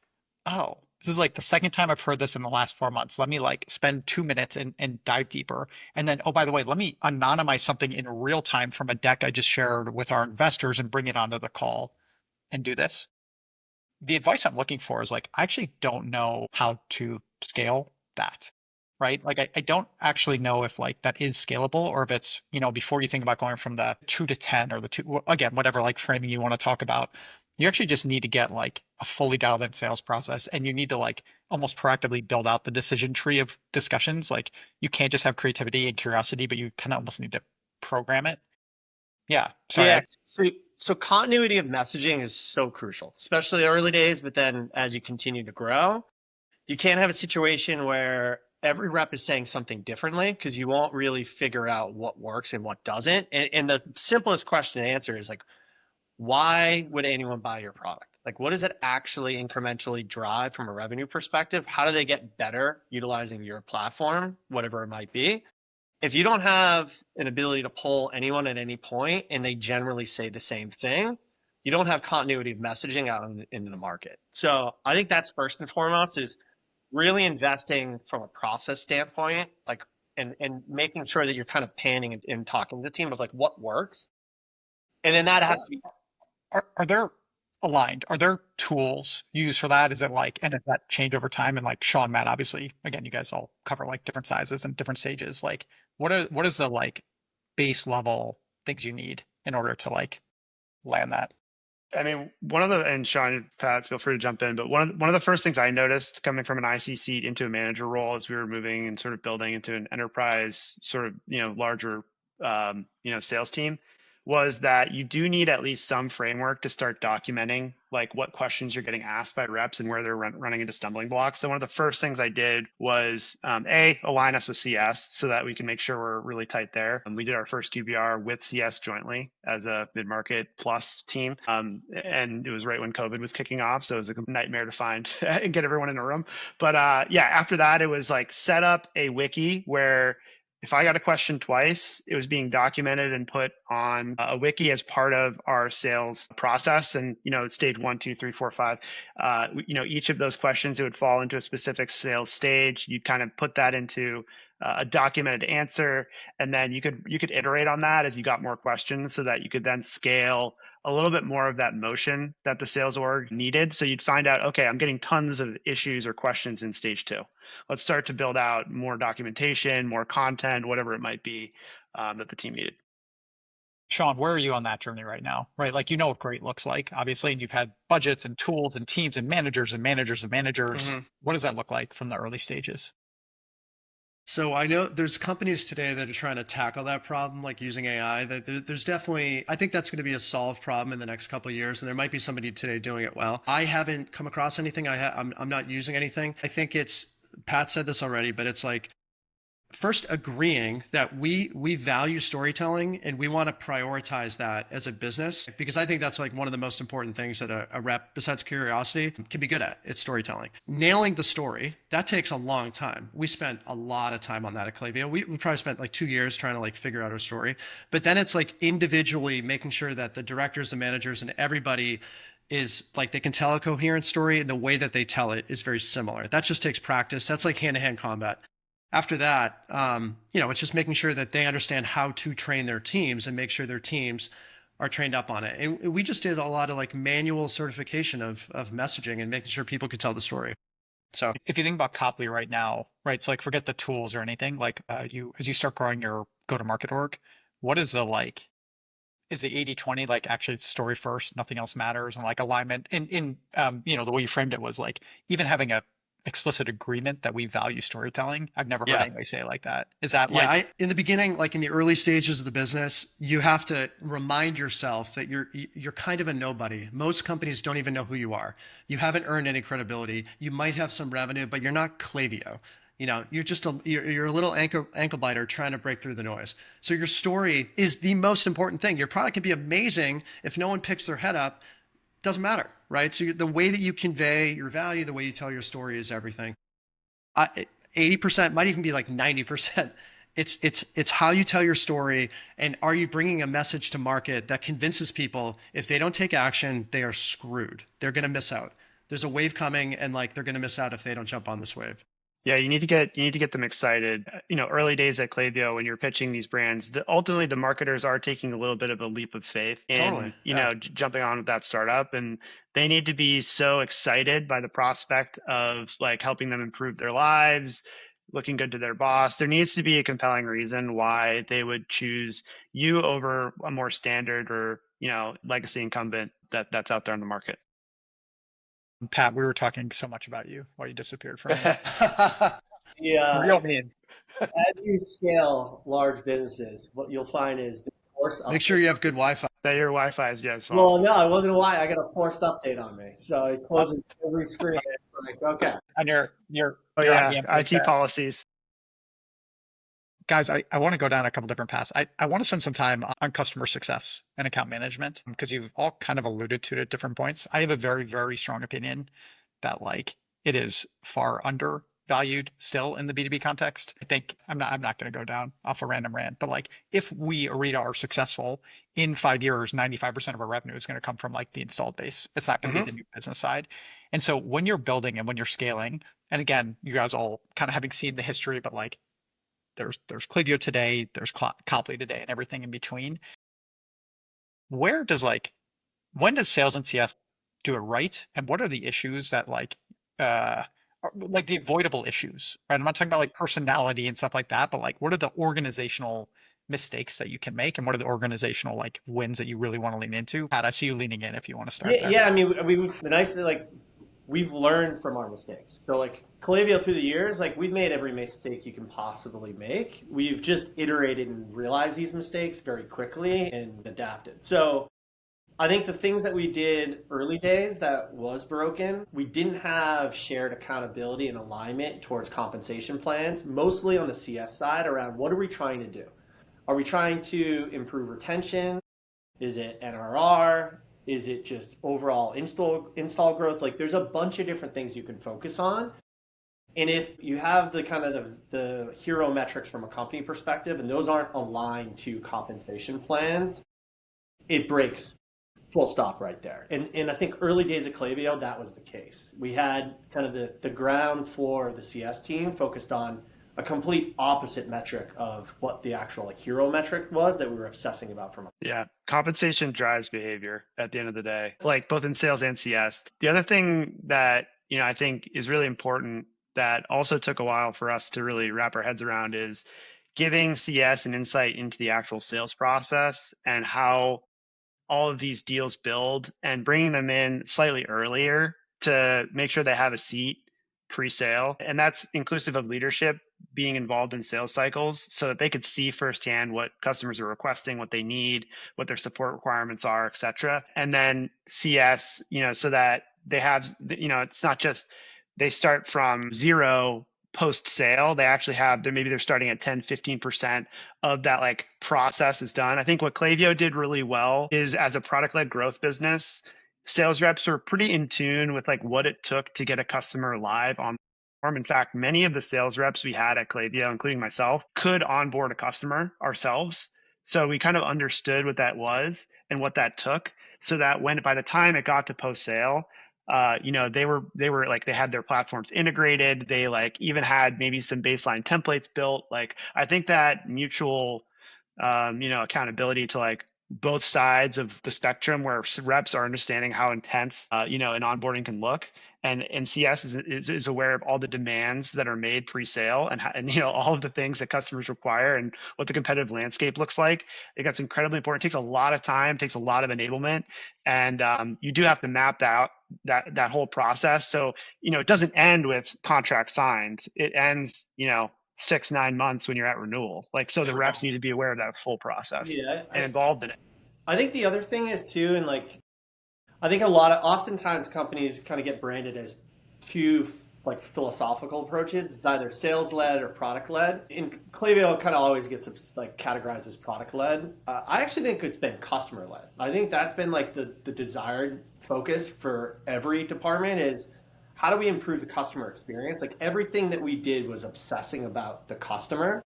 oh, this is like the second time I've heard this in the last 4 months. Let me like spend 2 minutes and dive deeper. And then, oh, by the way, let me anonymize something in real time from a deck I just shared with our investors and bring it onto the call and do this. The advice I'm looking for is like, I actually don't know how to scale that, right? Like, I don't actually know if like that is scalable or if it's, before you think about going from the 2 to 10 or the two, again, whatever like framing you want to talk about, you actually just need to get like a fully dialed in sales process and you need to like almost proactively build out the decision tree of discussions. Like you can't just have creativity and curiosity, but you kind of almost need to program it. Yeah. Sorry. Yeah. So continuity of messaging is so crucial, especially early days. But then as you continue to grow, you can't have a situation where every rep is saying something differently because you won't really figure out what works and what doesn't. And the simplest question to answer is like, why would anyone buy your product? Like, what does it actually incrementally drive from a revenue perspective? How do they get better utilizing your platform, whatever it might be? If you don't have an ability to pull anyone at any point and they generally say the same thing, you don't have continuity of messaging out into the market. So I think that's first and foremost is really investing from a process standpoint, like, and making sure that you're kind of panning and talking to the team of like what works. And then that has to be. Are there aligned? Are there tools used for that? Is it like, and does that change over time? And like Sean, Matt, obviously, again, you guys all cover like different sizes and different stages. Like, what is the like base level things you need in order to like land that? I mean, and Sean, Pat, feel free to jump in, but one of the first things I noticed coming from an IC seat into a manager role as we were moving and sort of building into an enterprise sort of, larger, sales team was that you do need at least some framework to start documenting like what questions you're getting asked by reps and where they're running into stumbling blocks. So one of the first things I did was align us with CS so that we can make sure we're really tight there. And we did our first QBR with CS jointly as a mid-market plus team. And it was right when COVID was kicking off. So it was a nightmare to find and get everyone in a room. But after that, it was like set up a wiki where if I got a question twice, it was being documented and put on a wiki as part of our sales process. And, stage 1, 2, 3, 4, 5, each of those questions, it would fall into a specific sales stage. You'd kind of put that into a documented answer. And then you could iterate on that as you got more questions so that you could then scale a little bit more of that motion that the sales org needed. So you'd find out, okay, I'm getting tons of issues or questions in stage 2. Let's start to build out more documentation, more content, whatever it might be that the team needed. Sean, where are you on that journey right now? Right. Like, what great looks like, obviously, and you've had budgets and tools and teams and managers and managers and managers. Mm-hmm. What does that look like from the early stages? So I know there's companies today that are trying to tackle that problem, like using AI. There's definitely, I think that's going to be a solved problem in the next couple of years, and there might be somebody today doing it well. I haven't come across anything. I'm not using anything. I think Pat said this already, but it's like first agreeing that we value storytelling and we want to prioritize that as a business, because I think that's like one of the most important things that a rep, besides curiosity, can be good at. It's storytelling. Nailing the story, that takes a long time. We spent a lot of time on that at Klaviyo. We probably spent like 2 years trying to like figure out our story, but then it's like individually making sure that the directors and managers and everybody is like they can tell a coherent story and the way that they tell it is very similar. That just takes practice. That's like hand-to-hand combat. After that, it's just making sure that they understand how to train their teams and make sure their teams are trained up on it. And we just did a lot of like manual certification of messaging and making sure people could tell the story. So if you think about Copley right now, right? So like forget the tools or anything, like as you start growing your go-to-market org, what is the like, is the 80-20 like actually story first, nothing else matters, and like alignment in the way you framed it was like even having a explicit agreement that we value storytelling. I've never heard anybody say it like that. Is that in the beginning, like in the early stages of the business, you have to remind yourself that you're kind of a nobody. Most companies don't even know who you are. You haven't earned any credibility. You might have some revenue, but you're not Klaviyo. You're just you're a little ankle biter trying to break through the noise. So your story is the most important thing. Your product can be amazing if no one picks their head up. Doesn't matter, right? So the way that you convey your value, the way you tell your story is everything. 80%, might even be like 90%, It's how you tell your story, and are you bringing a message to market that convinces people if they don't take action, they are screwed. They're going to miss out. There's a wave coming, and like they're going to miss out if they don't jump on this wave. Yeah, you need to get them excited. Early days at Klaviyo when you're pitching these brands, ultimately the marketers are taking a little bit of a leap of faith in, Totally. Yeah. jumping on with that startup, and they need to be so excited by the prospect of like helping them improve their lives, looking good to their boss. There needs to be a compelling reason why they would choose you over a more standard or, legacy incumbent that's out there on the market. Pat, we were talking so much about you while you disappeared for a minute. Yeah. Real mean. As you scale large businesses, what you'll find is the force Make sure you have good Wi-Fi. That your Wi-Fi is just off. Well, no, it wasn't why. I got a forced update on me, so it closes every screen. It's like, okay. On your IT IBM policies. Guys, I want to go down a couple different paths. I want to spend some time on customer success and account management because you've all kind of alluded to it at different points. I have a very, very strong opinion that like it is far undervalued still in the B2B context. I think I'm not going to go down off a random rant, but like if we Orita are successful in 5 years, 95% of our revenue is going to come from like the installed base. It's not going to be the new business side. And so when you're building and when you're scaling, and again, you guys all kind of having seen the history, but like there's Klaviyo today, there's Copley today, and everything in between. When does sales and CS do it right, and what are the issues that are like the avoidable issues? Right, I'm not talking about like personality and stuff like that, but like what are the organizational mistakes that you can make, and what are the organizational like wins that you really want to lean into? Pat, I see you leaning in if you want to start there. Yeah, I mean, the nice thing, like we've learned from our mistakes. So like Klaviyo through the years, like we've made every mistake you can possibly make. We've just iterated and realized these mistakes very quickly and adapted. So I think the things that we did early days that was broken, we didn't have shared accountability and alignment towards compensation plans, mostly on the CS side around what are we trying to do? Are we trying to improve retention? Is it NRR? Is it just overall install growth? Like there's a bunch of different things you can focus on. And if you have the kind of the hero metrics from a company perspective, and those aren't aligned to compensation plans, it breaks full stop right there. And I think early days at Klaviyo, that was the case. We had kind of the ground floor of the CS team focused on a complete opposite metric of what the actual like hero metric was that we were obsessing about from. Yeah, compensation drives behavior at the end of the day, like both in sales and CS. The other thing that I think is really important that also took a while for us to really wrap our heads around is giving CS an insight into the actual sales process and how all of these deals build and bringing them in slightly earlier to make sure they have a seat pre-sale. And that's inclusive of leadership being involved in sales cycles so that they could see firsthand what customers are requesting, what they need, what their support requirements are, et cetera. And then CS, so that they have, it's not just they start from zero post sale. They actually have, maybe they're starting at 10, 15% of that like process is done. I think what Klaviyo did really well is as a product-led growth business, sales reps were pretty in tune with like what it took to get a customer live on the platform. In fact, many of the sales reps we had at Klaviyo, including myself, could onboard a customer ourselves. So we kind of understood what that was and what that took so that by the time it got to post sale, they were like, they had their platforms integrated. They like even had maybe some baseline templates built. Like, I think that mutual, accountability to like both sides of the spectrum where reps are understanding how intense, an onboarding can look. And CS is aware of all the demands that are made pre-sale and all of the things that customers require and what the competitive landscape looks like. I think that's incredibly important. It takes a lot of time, takes a lot of enablement, and you do have to map out that whole process. So it doesn't end with contract signed. It ends 6-9 months when you're at renewal. Like, so the reps need to be aware of that full process and involved in it. I think the other thing is too, and like I think oftentimes companies kind of get branded as two like philosophical approaches. It's either sales led or product led. And Klaviyo kind of always gets like categorized as product led. I actually think it's been customer led. I think that's been like the desired focus for every department is how do we improve the customer experience? Like everything that we did was obsessing about the customer.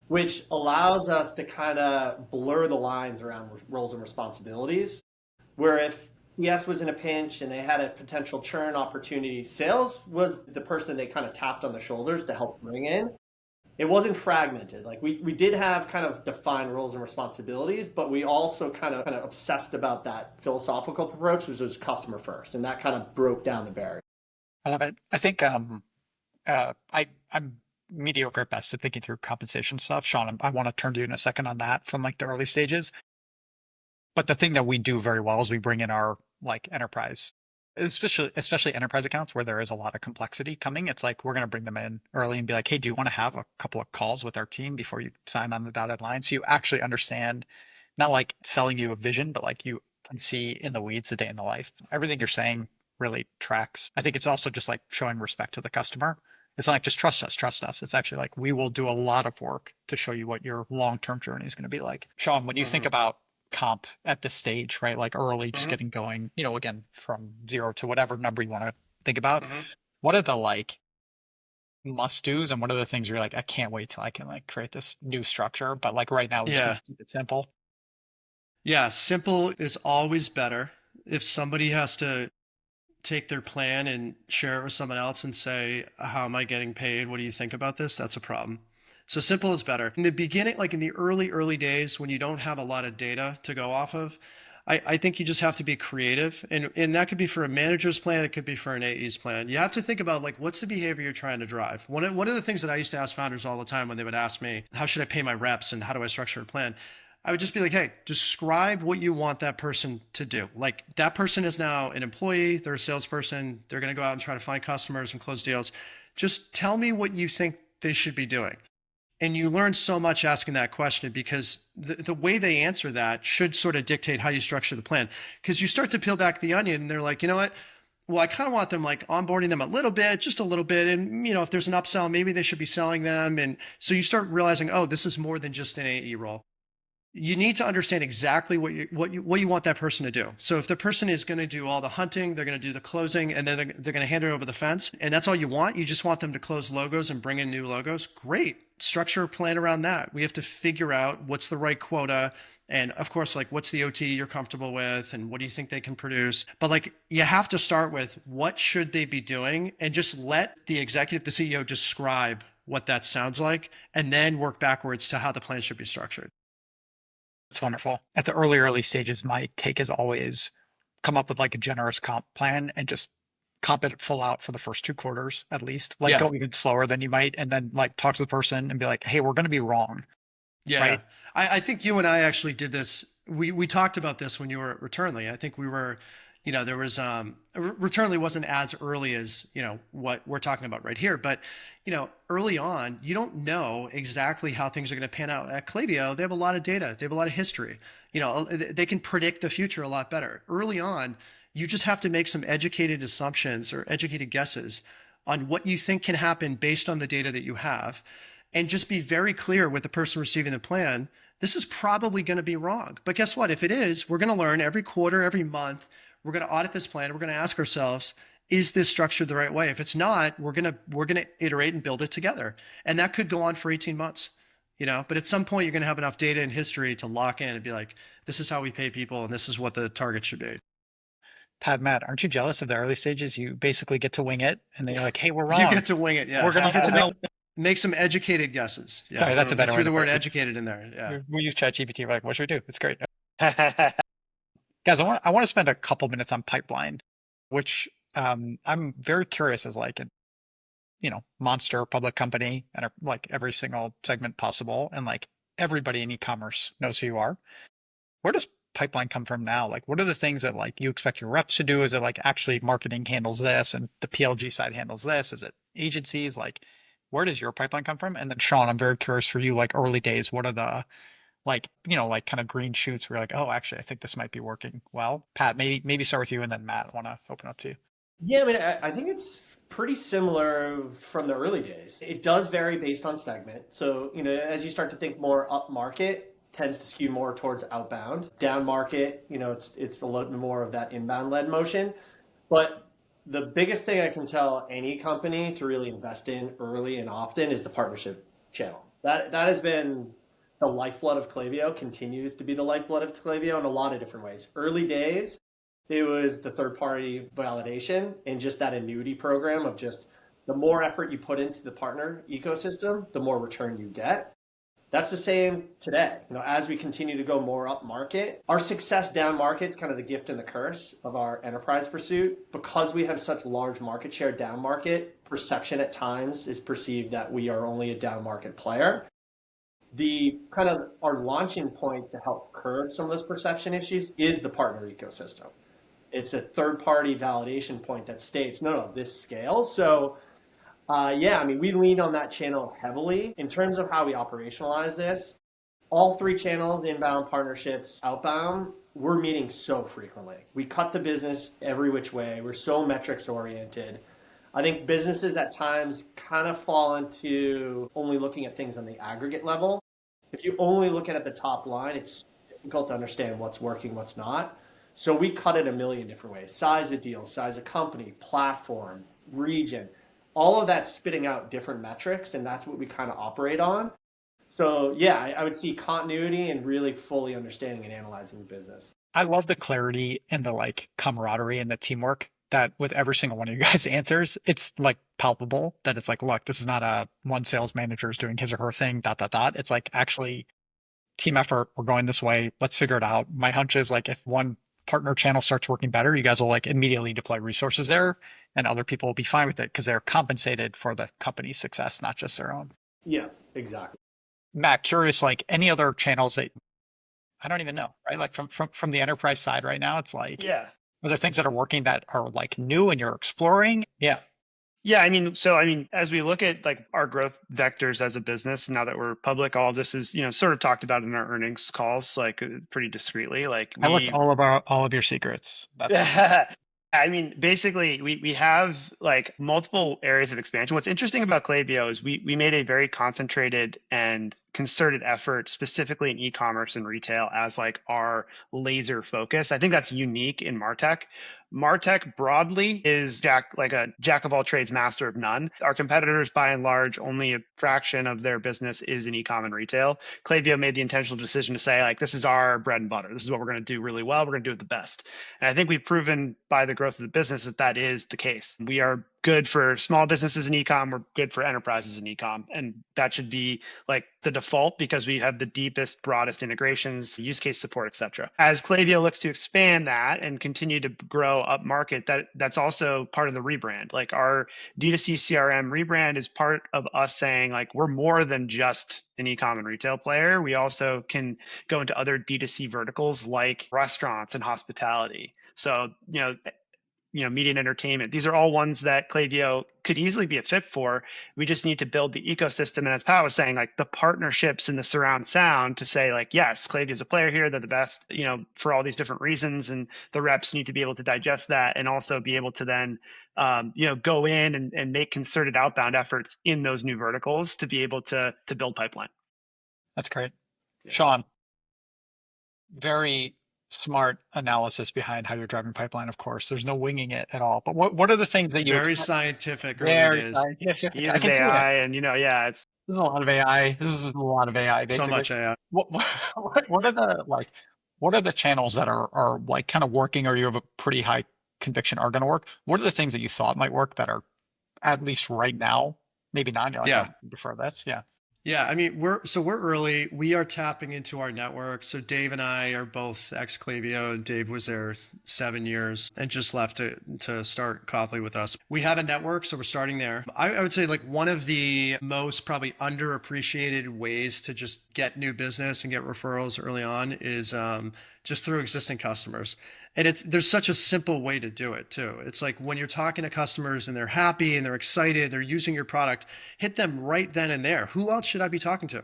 which allows us to kind of blur the lines around roles and responsibilities. Where if CS was in a pinch and they had a potential churn opportunity, sales was the person they kind of tapped on the shoulders to help bring in. It wasn't fragmented. Like we did have kind of defined roles and responsibilities, but we also kind of obsessed about that philosophical approach, which was customer first, and that kind of broke down the barrier. I love it. I think I'm mediocre at best at thinking through compensation stuff. Sean, I want to turn to you in a second on that from like the early stages. But the thing that we do very well is we bring in our like enterprise, especially enterprise accounts where there is a lot of complexity coming. It's like we're going to bring them in early and be like, hey, do you want to have a couple of calls with our team before you sign on the dotted line? So you actually understand, not like selling you a vision, but like you can see in the weeds, a day in the life. Everything you're saying really tracks. I think it's also just like showing respect to the customer. It's not like just trust us, trust us. It's actually like we will do a lot of work to show you what your long-term journey is going to be like. Sean, when you think about comp at this stage, right? Like early, just getting going, again, from 0 to whatever number you want to think about. What are the like must do's and what are the things you're like, I can't wait till I can like create this new structure, but like right now, we just need to keep it simple. Yeah, simple is always better. If somebody has to take their plan and share it with someone else and say, how am I getting paid? What do you think about this? That's a problem. So simple is better. In the beginning, like in the early days when you don't have a lot of data to go off of, I think you just have to be creative. And that could be for a manager's plan. It could be for an AE's plan. You have to think about like, what's the behavior you're trying to drive? One of the things that I used to ask founders all the time when they would ask me, how should I pay my reps and how do I structure a plan? I would just be like, hey, describe what you want that person to do. Like that person is now an employee, they're a salesperson, they're going to go out and try to find customers and close deals. Just tell me what you think they should be doing. And you learn so much asking that question because the way they answer that should sort of dictate how you structure the plan. Because you start to peel back the onion and they're like, you know what? Well, I kind of want them like onboarding them a little bit, just a little bit. And, if there's an upsell, maybe they should be selling them. And so you start realizing, oh, this is more than just an AE role. You need to understand exactly what you want that person to do. So if the person is going to do all the hunting, they're going to do the closing, and then they're going to hand it over the fence, and that's all you want, you just want them to close logos and bring in new logos, great. Structure a plan around that. We have to figure out what's the right quota. And of course, like what's the OT you're comfortable with and what do you think they can produce? But like you have to start with what should they be doing and just let the executive, the CEO describe what that sounds like and then work backwards to how the plan should be structured. It's wonderful. At the early stages, my take is always come up with like a generous comp plan and just comp it full out for the first 2 quarters, at least, like go even slower than you might. And then like talk to the person and be like, hey, we're going to be wrong. Yeah. Right? I think you and I actually did this. We talked about this when you were at Returnly. I think we were, there was, Returnly wasn't as early as, what we're talking about right here, but, early on, you don't know exactly how things are going to pan out. At Klaviyo, they have a lot of data. They have a lot of history. They can predict the future a lot better. Early on, you just have to make some educated assumptions or educated guesses on what you think can happen based on the data that you have. And just be very clear with the person receiving the plan. This is probably going to be wrong. But guess what? If it is, we're going to learn every quarter, every month. We're going to audit this plan. We're going to ask ourselves, is this structured the right way? If it's not, we're going to iterate and build it together. And that could go on for 18 months. But at some point you're going to have enough data and history to lock in and be like, this is how we pay people and this is what the target should be. Pat, Matt, aren't you jealous of the early stages? You basically get to wing it and then you're like, hey, we're wrong. You get to wing it. Yeah. We're going to get to make some educated guesses. Yeah. Sorry, that's a better way. Threw the word educated in there. Yeah. We use ChatGPT. We're like, what should we do? It's great. Guys, I want to spend a couple minutes on pipeline, which I'm very curious as like an, monster public company and like every single segment possible. And like everybody in e-commerce knows who you are. Where does pipeline come from now? Like, what are the things that like you expect your reps to do? Is it like actually marketing handles this and the PLG side handles this? Is it agencies? Like, where does your pipeline come from? And then Sean, I'm very curious for you, like early days, what are the like kind of green shoots where you're like, oh, actually, I think this might be working well. Pat, maybe start with you and then Matt, I want to open up to you. Yeah, I mean, I think it's pretty similar from the early days. It does vary based on segment. So, as you start to think more up market, tends to skew more towards outbound. Down market, it's a little bit more of that inbound led motion. But the biggest thing I can tell any company to really invest in early and often is the partnership channel. That has been the lifeblood of Klaviyo, continues to be the lifeblood of Klaviyo in a lot of different ways. Early days, it was the third party validation and just that annuity program of just the more effort you put into the partner ecosystem, the more return you get. That's the same today. As we continue to go more up market, our success down market is kind of the gift and the curse of our enterprise pursuit. Because we have such large market share down market, perception at times is perceived that we are only a down market player. The kind of our launching point to help curb some of those perception issues is the partner ecosystem. It's a third party validation point that states, no, this scales. So we lean on that channel heavily. In terms of how we operationalize this, all three channels, inbound, partnerships, outbound, we're meeting so frequently. We cut the business every which way. We're so metrics oriented. I think businesses at times kind of fall into only looking at things on the aggregate level. If you only look at the top line, it's difficult to understand what's working, what's not. So we cut it a million different ways. Size of deal, size of company, platform, region. All of that's spitting out different metrics, and that's what we kind of operate on. So I would see continuity and really fully understanding and analyzing the business. I love the clarity and the camaraderie and the teamwork that with every single one of you guys' answers, it's palpable that it's look, this is not a one sales manager is doing his or her thing, ... It's actually team effort. We're going this way. Let's figure it out. My hunch is if one partner channel starts working better, you guys will immediately deploy resources there, and other people will be fine with it because they're compensated for the company's success, not just their own. Yeah, exactly. Matt, curious, any other channels that I don't even know, right? From the enterprise side right now, it's Yeah. are there things that are working that are new and you're exploring? Yeah. Yeah, as we look at our growth vectors as a business, now that we're public, all of this is, sort of talked about in our earnings calls, pretty discreetly. I looked all of your secrets. That's basically we have multiple areas of expansion. What's interesting about Klaviyo is we made a very concentrated and concerted effort specifically in e-commerce and retail as our laser focus. I think that's unique in MarTech. MarTech broadly is a jack of all trades, master of none. Our competitors, by and large, only a fraction of their business is in e-com and retail. Klaviyo made the intentional decision to say, this is our bread and butter. This is what we're going to do really well. We're going to do it the best. And I think we've proven by the growth of the business that is the case. We are good for small businesses in e-com. We're good for enterprises in e-com. And that should be the default because we have the deepest, broadest integrations, use case support, et cetera. As Klaviyo looks to expand that and continue to grow up market, that's also part of the rebrand. Our D2C CRM rebrand is part of us saying we're more than just an e-com and retail player. We also can go into other D2C verticals like restaurants and hospitality. So, media and entertainment. These are all ones that Klaviyo could easily be a fit for. We just need to build the ecosystem. And as Pat was saying, the partnerships and the surround sound to say yes, Klaviyo is a player here. They're the best, for all these different reasons. And the reps need to be able to digest that and also be able to then, go in and make concerted outbound efforts in those new verticals to be able to build pipeline. That's great. Yeah. Sean, very smart analysis behind how you're driving pipeline. Of course, there's no winging it at all. But what are the things that very scientific? Very scientific. He uses AI, and this is a lot of AI. Basically. So much AI. What are the channels that are kind of working, or you have a pretty high conviction are going to work? What are the things that you thought might work that are at least right now maybe not? I prefer this. Yeah. Yeah, we're early. We are tapping into our network. So Dave and I are both ex-Klaviyo. Dave was there 7 years and just left to start Copley with us. We have a network, so we're starting there. I would say one of the most probably underappreciated ways to just get new business and get referrals early on is just through existing customers. And there's such a simple way to do it too. It's when you're talking to customers and they're happy and they're excited, they're using your product, hit them right then and there. Who else should I be talking to?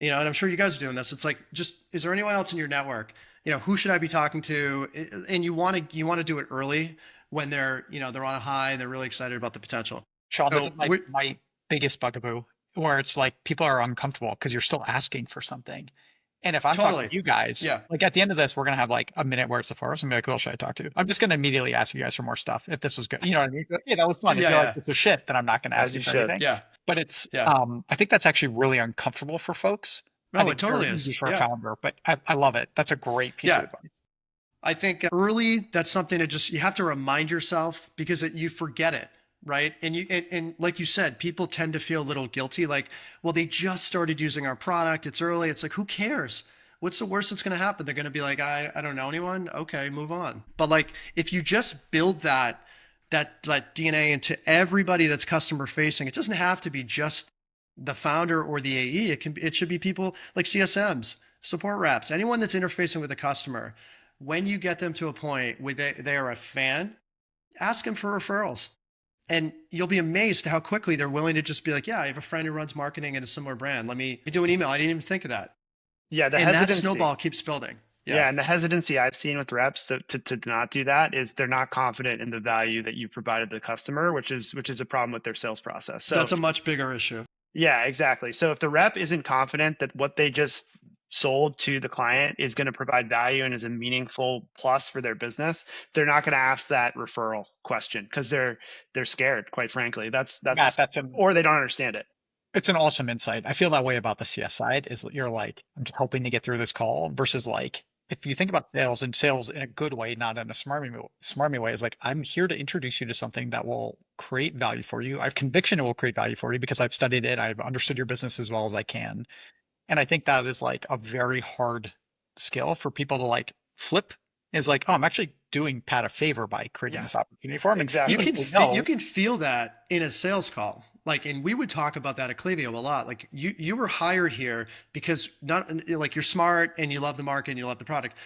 And I'm sure you guys are doing this. It's is there anyone else in your network? Who should I be talking to? And you want to do it early when they're on a high and they're really excited about the potential. Sean, this is my biggest bugaboo, where it's people are uncomfortable because you're still asking for something. And if I'm talking Totally. to you guys, Yeah. like at the end of this, we're going to have like a minute where it's the first and be like, who else should I talk to? I'm just going to immediately ask you guys for more stuff. If this was good, you know what I mean? But, yeah, that was fun. If Yeah, you're like, yeah. this was shit, then I'm not going to As ask you you for should. anything. Yeah. But it's, Yeah. I think that's actually really uncomfortable for folks. I No, think it totally very is. easy for a Yeah. founder, but I love it. That's a great piece of Yeah. advice. I think early, that's something to just, you have to remind yourself because you forget it. Right. And like you said, people tend to feel a little guilty. Like, well, they just started using our product. It's early. It's like, who cares? What's the worst that's going to happen? They're going to be like, I don't know anyone. Okay, move on. But like, if you just build that DNA into everybody that's customer facing, it doesn't have to be just the founder or the AE. It should be people like CSMs, support reps, anyone that's interfacing with the customer. When you get them to a point where they are a fan, ask them for referrals. And you'll be amazed how quickly they're willing to just be like, yeah, I have a friend who runs marketing at a similar brand. Let me do an email. I didn't even think of that. Yeah, the And that hesitancy. snowball keeps building. Yeah, and the hesitancy I've seen with reps to not do that is they're not confident in the value that you provided the customer, which is a problem with their sales process. So that's a much bigger issue. yeah, exactly. So if the rep isn't confident that what they just sold to the client is going to provide value and is a meaningful plus for their business, they're not going to ask that referral question because they're scared, quite frankly. That's Matt, or they don't understand it. it's an awesome insight. I feel that way about the CS side is you're like, I'm just hoping to get through this call versus like, if you think about sales and sales in a good way, not in a smarmy way, is like, I'm here to introduce you to something that will create value for you. I have conviction it will create value for you because I've studied it. I've understood your business as well as I can. And I think that is like a very hard skill for people to like flip is like, oh, I'm actually doing Pat a favor by creating this opportunity for him. Exactly. You can feel that in a sales call. Like, and we would talk about that at Klaviyo a lot. Like you were hired here because not like you're smart and you love the market and you love the product,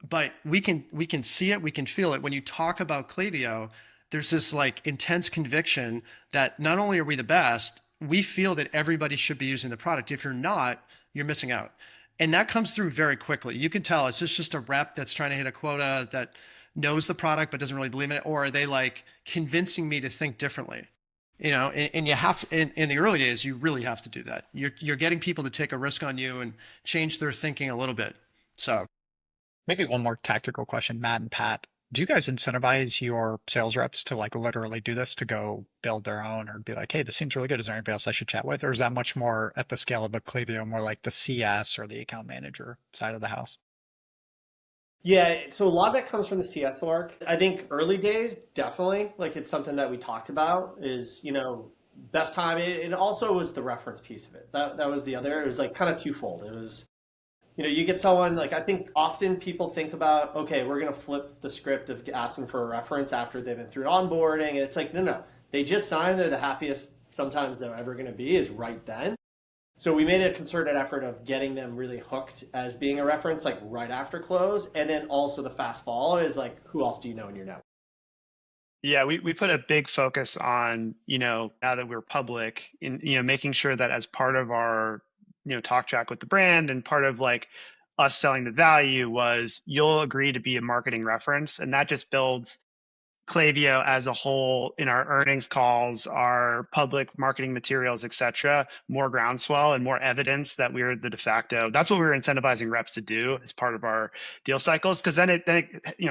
but we can see it. We can feel it. When you talk about Klaviyo, there's this like intense conviction that not only are we the best, we feel that everybody should be using the product. If you're not, you're missing out. And that comes through very quickly. You can tell, is this just a rep that's trying to hit a quota that knows the product but doesn't really believe in it? Or are they like convincing me to think differently? You know, and you have to, in the early days, you really have to do that. You're getting people to take a risk on you and change their thinking a little bit. So maybe one more tactical question, Matt and Pat. Do you guys incentivize your sales reps to like literally do this, to go build their own or be like, hey, this seems really good. Is there anybody else I should chat with? Or is that much more at the scale of a Klaviyo, more like the CS or the account manager side of the house? Yeah, so a lot of that comes from the CS org. I think early days, definitely, like it's something that we talked about is, best time. It also was the reference piece of it. That was the other, it was like kind of twofold. It was, you get someone like, I think often people think about, okay, we're going to flip the script of asking for a reference after they've been through onboarding. And it's like, no, they just signed. They're the happiest sometimes they're ever going to be is right then. So we made a concerted effort of getting them really hooked as being a reference, like right after close. And then also the fast follow is like, who else do you know in your network? Yeah, we put a big focus on, now that we're public, in making sure that as part of our talk track with the brand and part of like us selling the value was you'll agree to be a marketing reference, and that just builds Klaviyo as a whole in our earnings calls, our public marketing materials, et cetera, more groundswell and more evidence that we're the de facto. That's what we were incentivizing reps to do as part of our deal cycles. Cause then it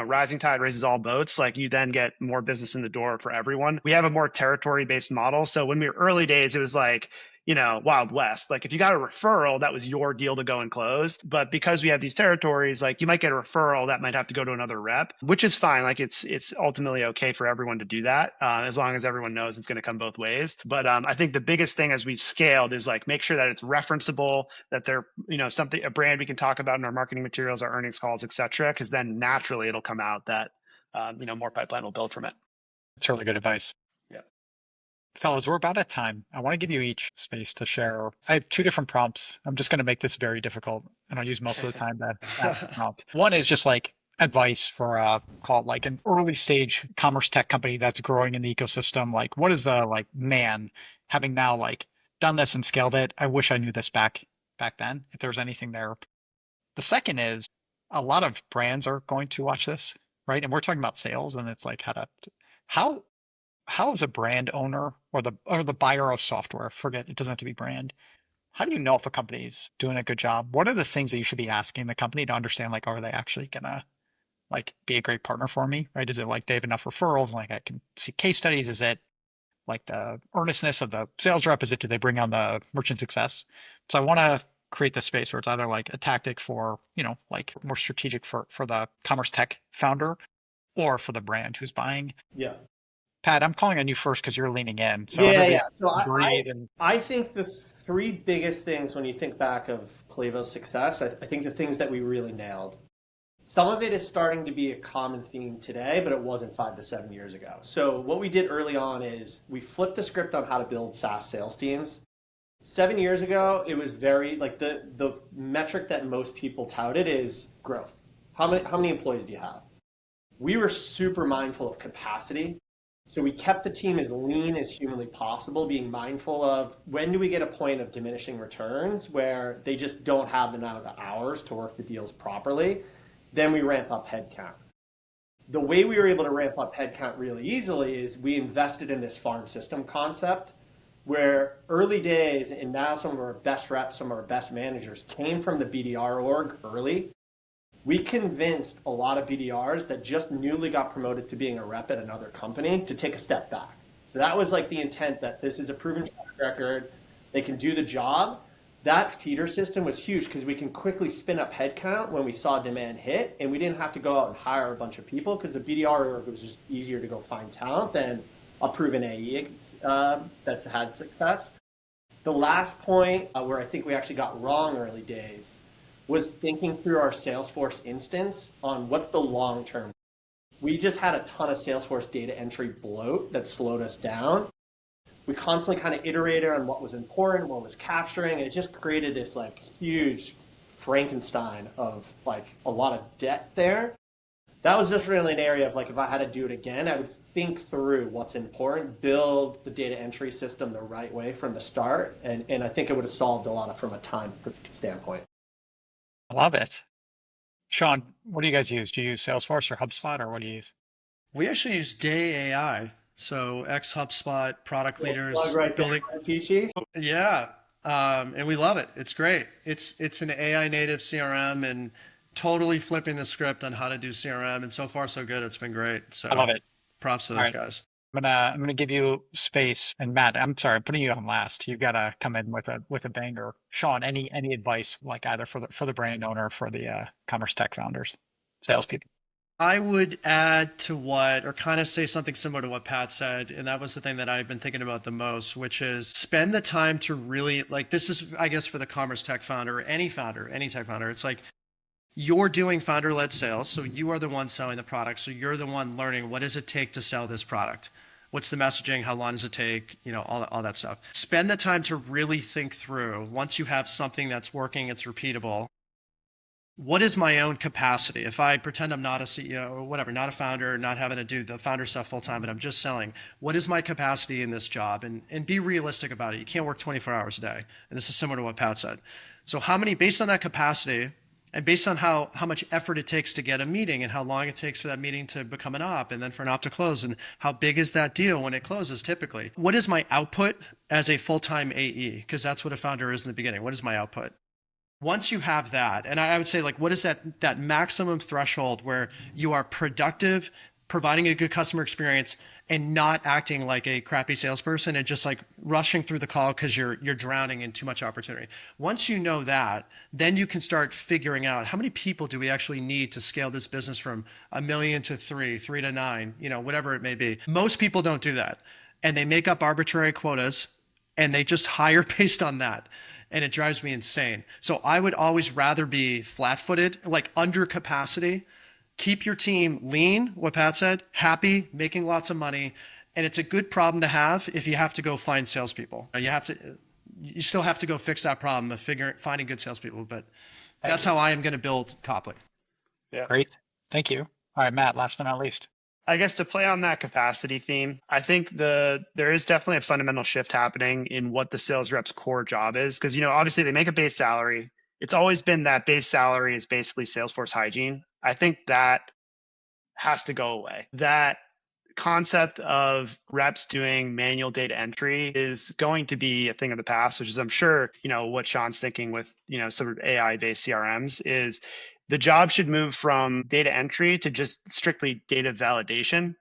rising tide raises all boats. Like you then get more business in the door for everyone. We have a more territory based model. So when we were early days, it was like, Wild West. Like if you got a referral, that was your deal to go and close. But because we have these territories, like you might get a referral that might have to go to another rep, which is fine. Like it's ultimately okay for everyone to do that as long as everyone knows it's going to come both ways. But I think the biggest thing as we've scaled is like make sure that it's referenceable, that they're something, a brand we can talk about in our marketing materials, our earnings calls, et cetera. Because then naturally it'll come out that more pipeline will build from it. That's really good advice. Fellas, we're about at time. I want to give you each space to share. I have two different prompts. I'm just going to make this very difficult, and I'll use most of the time to ask the prompt. One is just like advice for call it like an early stage commerce tech company that's growing in the ecosystem. Like, what is having now like done this and scaled it? I wish I knew this back then. If there's anything there. The second is a lot of brands are going to watch this, right? And we're talking about sales, and it's like how as a brand owner or the buyer of software, forget it doesn't have to be brand, how do you know if a company's doing a good job? What are the things that you should be asking the company to understand, like, are they actually gonna like be a great partner for me, right? Is it like they have enough referrals? Like I can see case studies. Is it like the earnestness of the sales rep? Is it, do they bring on the merchant success? So I want to create this space where it's either like a tactic for, like more strategic for the commerce tech founder or for the brand who's buying. Yeah. Pat, I'm calling on you first because you're leaning in. So Yeah, everybody yeah. So breathe and I think the three biggest things when you think back of Klaviyo's success, I think the things that we really nailed. Some of it is starting to be a common theme today, but it wasn't 5 to 7 years ago. So what we did early on is we flipped the script on how to build SaaS sales teams. 7 years ago, it was very like the metric that most people touted is growth. How many employees do you have? We were super mindful of capacity. So we kept the team as lean as humanly possible, being mindful of when do we get a point of diminishing returns where they just don't have the amount of hours to work the deals properly. Then we ramp up headcount. The way we were able to ramp up headcount really easily is we invested in this farm system concept where early days, and now some of our best reps, some of our best managers came from the BDR org early. We convinced a lot of BDRs that just newly got promoted to being a rep at another company to take a step back. So that was like the intent that this is a proven track record. They can do the job. That feeder system was huge because we can quickly spin up headcount when we saw demand hit, and we didn't have to go out and hire a bunch of people because the BDR org was just easier to go find talent than a proven AE that's had success. The last point where I think we actually got wrong early days was thinking through our Salesforce instance on what's the long term. We just had a ton of Salesforce data entry bloat that slowed us down. We constantly kind of iterated on what was important, what was capturing, and it just created this like huge Frankenstein of like a lot of debt there. That was just really an area of like, if I had to do it again, I would think through what's important, build the data entry system the right way from the start. And I think it would have solved a lot of from a time standpoint. I love it. Sean, what do you guys use? Do you use Salesforce or HubSpot, or what do you use? We actually use Day AI. So ex HubSpot product leaders Right building. there, Peachy. Yeah. And we love it. It's great. It's an AI native CRM and totally flipping the script on how to do CRM. And so far so good. It's been great. So I love it. props to those guys. I'm gonna give you space, and Matt, I'm sorry, I'm putting you on last. You've got to come in with a banger. Sean, any advice, like either for the brand owner, or for the commerce tech founders, salespeople? I would add to or kind of say something similar to what Pat said. And that was the thing that I've been thinking about the most, which is spend the time to really, like, this is, I guess, for the commerce tech founder, any tech founder, it's like you're doing founder-led sales. So you are the one selling the product. So you're the one learning, what does it take to sell this product? What's the messaging? How long does it take? All that stuff. Spend the time to really think through, once you have something that's working, it's repeatable. What is my own capacity? If I pretend I'm not a CEO or whatever, not a founder, not having to do the founder stuff full time, but I'm just selling, what is my capacity in this job? And be realistic about it. You can't work 24 hours a day. And this is similar to what Pat said. So based on that capacity and based on how much effort it takes to get a meeting and how long it takes for that meeting to become an op and then for an op to close and how big is that deal when it closes typically? What is my output as a full-time AE? Because that's what a founder is in the beginning. What is my output? Once you have that, and I would say, like, what is that maximum threshold where you are productive, providing a good customer experience, and not acting like a crappy salesperson and just like rushing through the call because you're drowning in too much opportunity. Once you know that, then you can start figuring out how many people do we actually need to scale this business from 1 million to 3 to 9, whatever it may be. Most people don't do that, and they make up arbitrary quotas and they just hire based on that. And it drives me insane. So I would always rather be flat-footed, like under capacity. Keep your team lean, what Pat said, happy, making lots of money. And it's a good problem to have if you have to go find salespeople. You still have to go fix that problem of finding good salespeople. But that's how I am going to build Copley. Yeah. Great. Thank you. All right, Matt, last but not least. I guess to play on that capacity theme, I think there is definitely a fundamental shift happening in what the sales rep's core job is. Because, obviously they make a base salary. It's always been that base salary is basically Salesforce hygiene. I think that has to go away. That concept of reps doing manual data entry is going to be a thing of the past, which is, I'm sure, what Sean's thinking with, some of AI-based CRMs is the job should move from data entry to just strictly data validation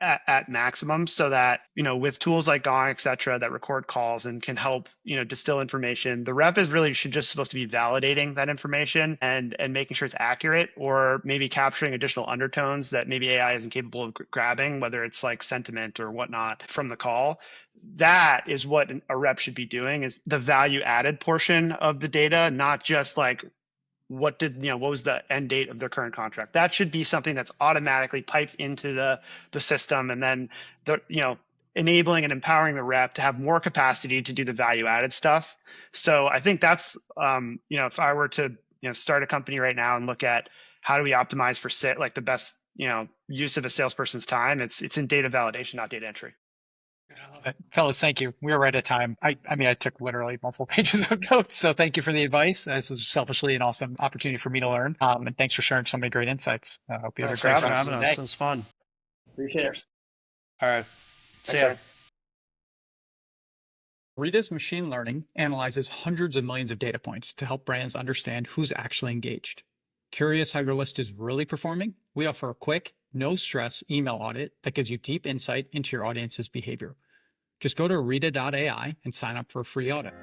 at maximum, so that, with tools like Gong, et cetera, that record calls and can help, distill information, the rep is really should just supposed to be validating that information and making sure it's accurate, or maybe capturing additional undertones that maybe AI isn't capable of grabbing, whether it's like sentiment or whatnot from the call. That is what a rep should be doing, is the value added portion of the data, not just like what was the end date of their current contract. That should be something that's automatically piped into the system, and then enabling and empowering the rep to have more capacity to do the value added stuff. So I think that's if I were to start a company right now and look at how do we optimize for like the best use of a salesperson's time, it's in data validation, not data entry. I love it. Fellas, thank you. We were right at time. I took literally multiple pages of notes, so thank you for the advice. This was selfishly an awesome opportunity for me to learn. And thanks for sharing so many great insights. I hope you have a great Thanks for rest of having the us. day. It was fun. Appreciate it. All right. See Thanks, ya. Aaron. Orita's machine learning analyzes hundreds of millions of data points to help brands understand who's actually engaged. Curious how your list is really performing? We offer a quick, no-stress email audit that gives you deep insight into your audience's behavior. Just go to Orita.ai and sign up for a free audit.